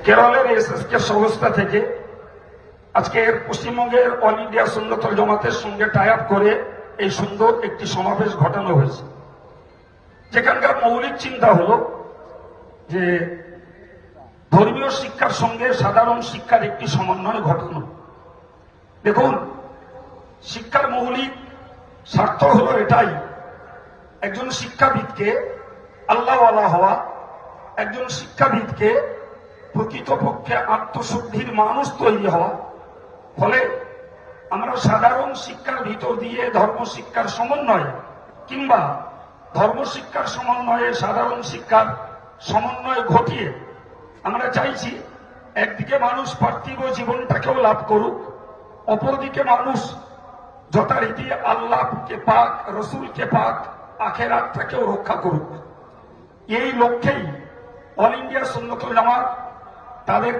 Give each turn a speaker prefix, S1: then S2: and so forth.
S1: কেরলের এসএসকে সংস্থা থেকে আজকে পশ্চিমবঙ্গের অল ইন্ডিয়া সুন্নতুল জামাতের সঙ্গে টাই আপ করে এই সুন্দর একটি সমাবেশ ঘটানো হয়েছে, যেখানকার মৌলিক চিন্তা হলো যে ধর্মীয় শিক্ষার সঙ্গে সাধারণ শিক্ষার একটি সমন্বয় ঘটানো। দেখুন, শিক্ষার মৌলিক স্বার্থ হলো এটাই, একজন শিক্ষাবিদকে আল্লাহওয়ালা হওয়া, একজন শিক্ষাবিদকে প্রকৃতপক্ষে আত্মশুদ্ধির মানুষ তৈরি হওয়া। ফলে আমরা সাধারণ শিক্ষার ভিতর দিয়ে ধর্মশিক্ষার সমন্বয় কিংবা ধর্মশিক্ষার সমন্বয়ে সাধারণ শিক্ষার সমন্বয় ঘটিয়ে আমরা চাইছি একদিকে মানুষ পার্থিব জীবনটাকেও লাভ করুক, অপরদিকে মানুষ যথারীতি আল্লাহকে পাক, রসুলকে পাক, আখেরাতটাকেও রক্ষা করুক। এই লক্ষ্যেই অল ইন্ডিয়া সুন্নতুল জামাত তাদের